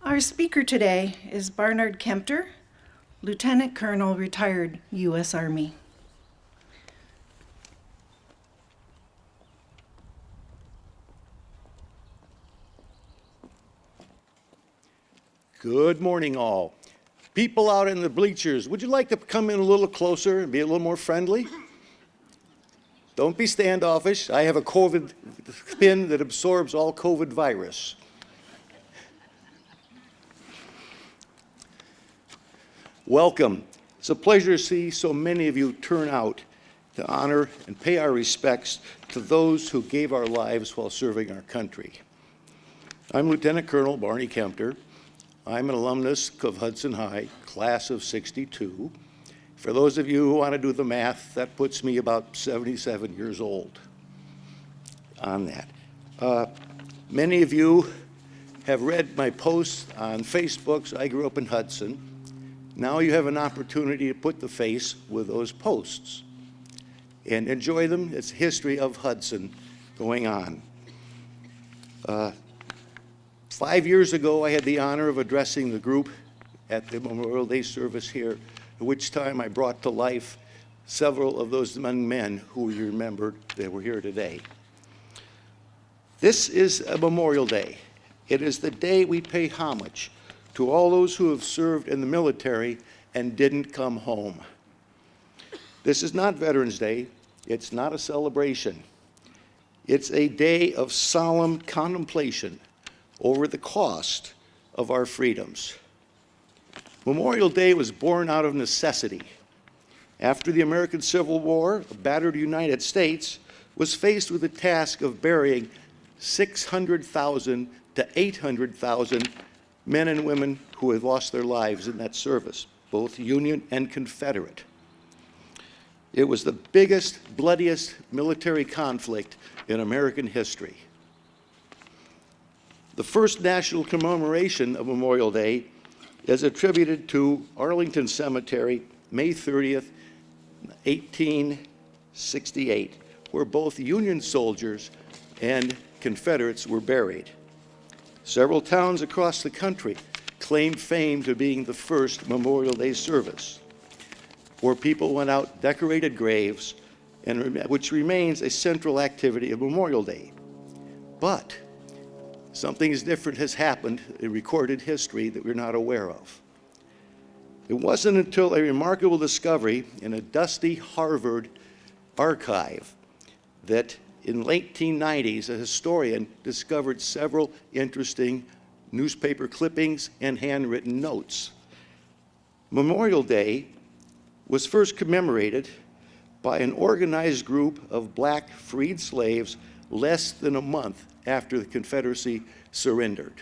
Our speaker today is Barnard Kempter, Lieutenant Colonel, retired U.S. Army. Good morning, all. People out in the bleachers, would you like to come in a little closer and be a little more friendly? Don't be standoffish. I have a COVID pin that absorbs all COVID virus. Welcome. It's a pleasure to see so many of you turn out to honor and pay our respects to those who gave our lives while serving our country. I'm Lieutenant Colonel Barney Kempter. I'm an alumnus of Hudson High, class of '62. For those of you who want to do the math, that puts me about 77 years old on that. Many of you have read my posts on Facebook. So I grew up in Hudson. Now you have an opportunity to put the face with those posts and enjoy them. It's history of Hudson going on. 5 years ago, I had the honor of addressing the group at the Memorial Day service here, at which time I brought to life several of those young men who you remembered that were here today. This is a Memorial Day. It is the day we pay homage to all those who have served in the military and didn't come home. This is not Veterans Day. It's not a celebration. It's a day of solemn contemplation over the cost of our freedoms. Memorial Day was born out of necessity. After the American Civil War, a battered United States was faced with the task of burying 600,000 to 800,000 men and women who had lost their lives in that service, both Union and Confederate. It was the biggest, bloodiest military conflict in American history. The first national commemoration of Memorial Day is attributed to Arlington Cemetery, May 30th, 1868, where both Union soldiers and Confederates were buried. Several towns across the country claim fame to being the first Memorial Day service, where people went out decorated graves, and which remains a central activity of Memorial Day. But something different has happened in recorded history that we're not aware of. It wasn't until a remarkable discovery in a dusty Harvard archive that in late 1890s, a historian discovered several interesting newspaper clippings and handwritten notes. Memorial Day was first commemorated by an organized group of black freed slaves less than a month after the Confederacy surrendered.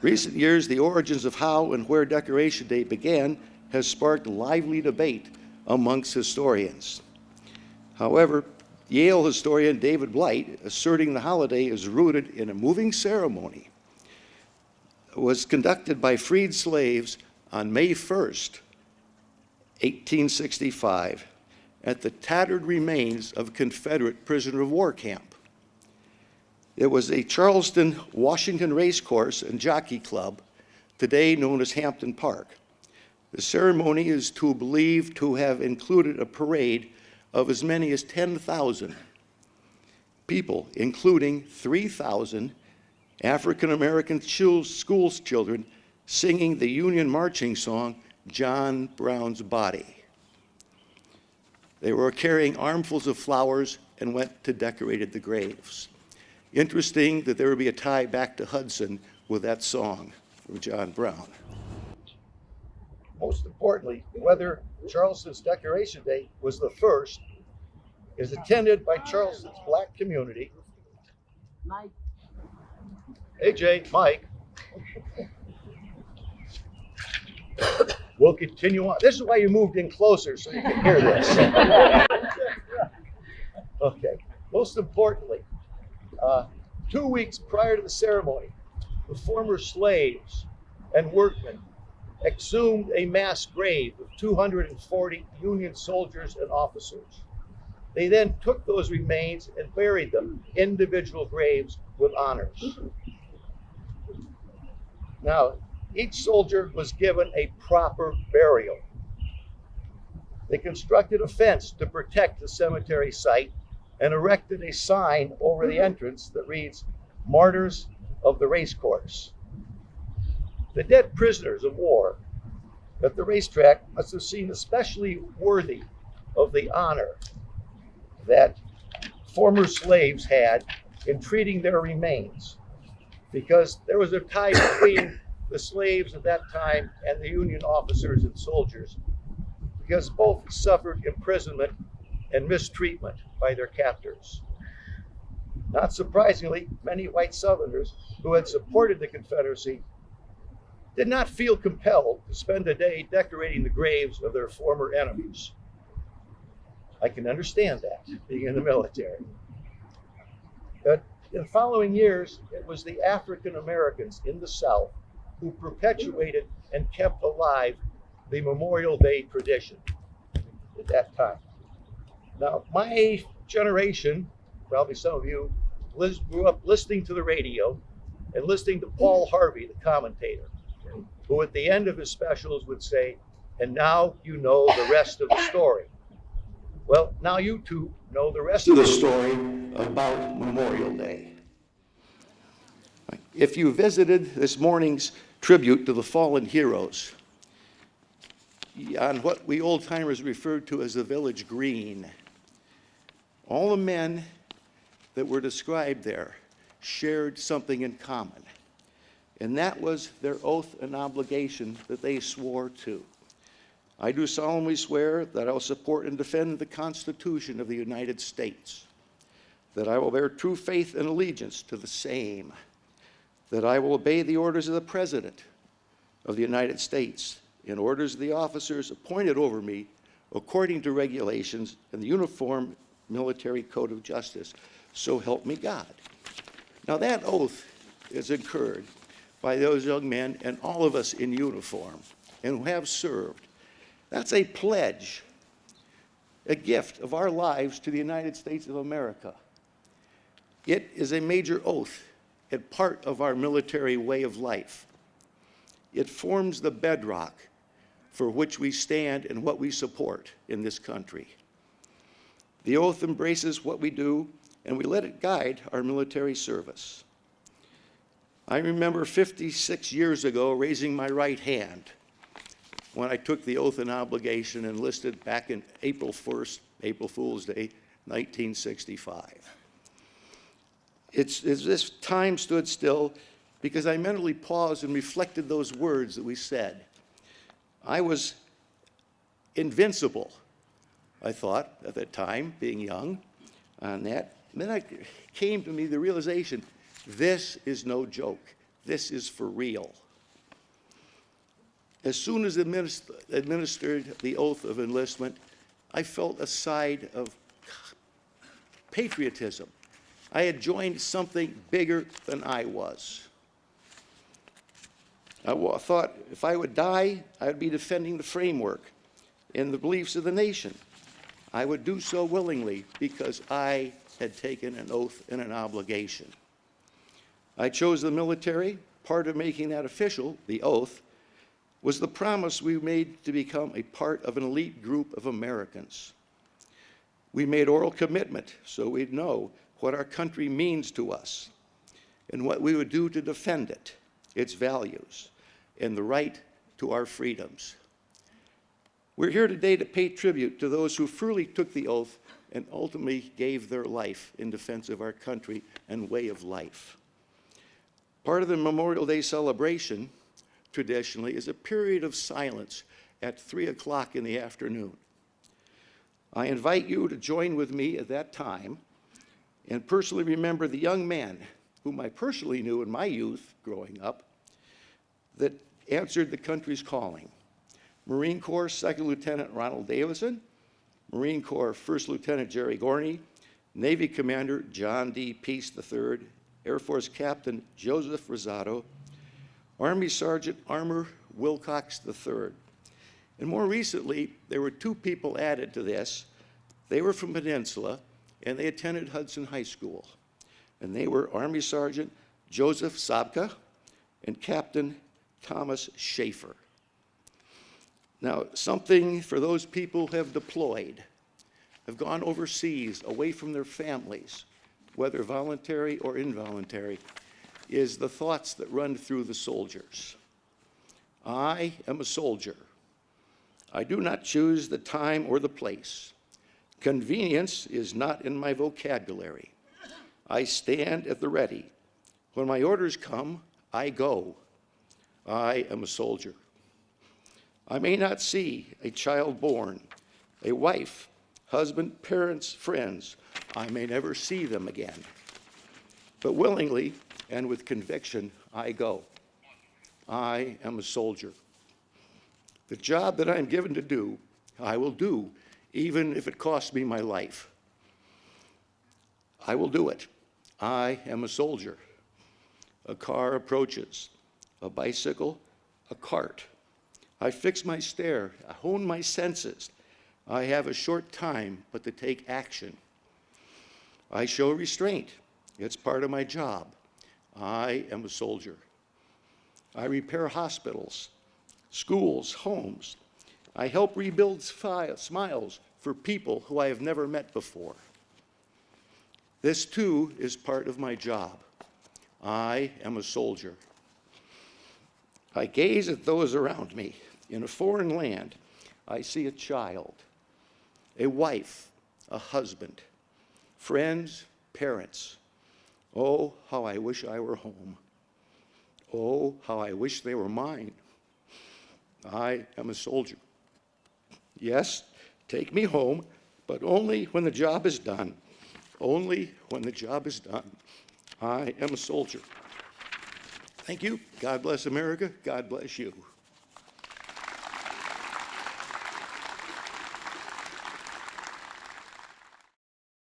Recent years, the origins of how and where Decoration Day began has sparked lively debate amongst historians. However, Yale historian David Blight, asserting the holiday is rooted in a moving ceremony, was conducted by freed slaves on May 1st, 1865, at the tattered remains of a Confederate prisoner of war camp. It was a Charleston, Washington racecourse and jockey club, today known as Hampton Park. The ceremony is believed to have included a parade of as many as 10,000 people, including 3,000 African-American school children singing the Union marching song, John Brown's Body. They were carrying armfuls of flowers and went to decorate the graves. Interesting that there would be a tie back to Hudson with that song from John Brown. Most importantly, whether Charleston's Decoration Day was the first is attended by Charleston's black community. Mike. Hey, Jay, Mike. We'll continue on. This is why you moved in closer, so you can hear this. Okay. Most importantly, 2 weeks prior to the ceremony, the former slaves and workmen exhumed a mass grave of 240 Union soldiers and officers. They then took those remains and buried them in individual graves with honors. Now, each soldier was given a proper burial. They constructed a fence to protect the cemetery site and erected a sign over the entrance that reads, "Martyrs of the Racecourse." The dead prisoners of war at the racetrack must have seemed especially worthy of the honor that former slaves had in treating their remains, because there was a tie between the slaves at that time and the Union officers and soldiers, because both suffered imprisonment and mistreatment by their captors. Not surprisingly, many white Southerners who had supported the Confederacy did not feel compelled to spend a day decorating the graves of their former enemies. I can understand that, being in the military. But in following years, it was the African Americans in the South who perpetuated and kept alive the Memorial Day tradition at that time. Now, my generation, probably some of you, grew up listening to the radio and listening to Paul Harvey, the commentator, who at the end of his specials would say, "And now you know the rest of the story." Well, now you too know the rest of the story about Memorial Day. If you visited this morning's tribute to the fallen heroes on what we old-timers referred to as the village green, all the men that were described there shared something in common, and that was their oath and obligation that they swore to. I do solemnly swear that I will support and defend the Constitution of the United States, that I will bear true faith and allegiance to the same, that I will obey the orders of the President of the United States and orders of the officers appointed over me according to regulations and the Uniform Military Code of Justice. So help me God. Now that oath is incurred by those young men and all of us in uniform and who have served. That's a pledge, a gift of our lives to the United States of America. It is a major oath and part of our military way of life. It forms the bedrock for which we stand and what we support in this country. The oath embraces what we do, and we let it guide our military service. I remember 56 years ago raising my right hand when I took the oath and obligation and enlisted back in April 1st, April Fool's Day, 1965. It's this time stood still because I mentally paused and reflected those words that we said. I was invincible, I thought, at that time, being young on that. And then I came to me the realization, this is no joke. This is for real. As soon as administered the oath of enlistment, I felt a side of patriotism. I had joined something bigger than I was. I thought if I would die, I would be defending the framework and the beliefs of the nation. I would do so willingly because I had taken an oath and an obligation. I chose the military. Part of making that official, the oath, was the promise we made to become a part of an elite group of Americans. We made oral commitment so we'd know what our country means to us and what we would do to defend it, its values, and the right to our freedoms. We're here today to pay tribute to those who freely took the oath and ultimately gave their life in defense of our country and way of life. Part of the Memorial Day celebration, traditionally, is a period of silence at 3 o'clock in the afternoon. I invite you to join with me at that time and personally remember the young man whom I personally knew in my youth growing up that answered the country's calling. Marine Corps Second Lieutenant Ronald Davison, Marine Corps First Lieutenant Jerry Gorney, Navy Commander John D. Peace III, Air Force Captain Joseph Rosado, Army Sergeant Armour Wilcox III. And more recently, there were two people added to this. They were from Peninsula, and they attended Hudson High School. And they were Army Sergeant Joseph Sabka and Captain Thomas Schaefer. Now, something for those people who have deployed, have gone overseas, away from their families, whether voluntary or involuntary, is the thoughts that run through the soldiers. I am a soldier. I do not choose the time or the place. Convenience is not in my vocabulary. I stand at the ready. When my orders come, I go. I am a soldier. I may not see a child born, a wife, husband, parents, friends. I may never see them again. But willingly and with conviction, I go. I am a soldier. The job that I'm given to do, I will do, even if it costs me my life. I will do it. I am a soldier. A car approaches, a bicycle, a cart. I fix my stare, I hone my senses. I have a short time, but to take action. I show restraint. It's part of my job. I am a soldier. I repair hospitals, schools, homes. I help rebuild smiles for people who I have never met before. This too is part of my job. I am a soldier. I gaze at those around me. In a foreign land, I see a child, a wife, a husband, friends, parents. Oh, how I wish I were home. Oh, how I wish they were mine. I am a soldier. Yes, take me home, but only when the job is done. Only when the job is done. I am a soldier. Thank you. God bless America. God bless you.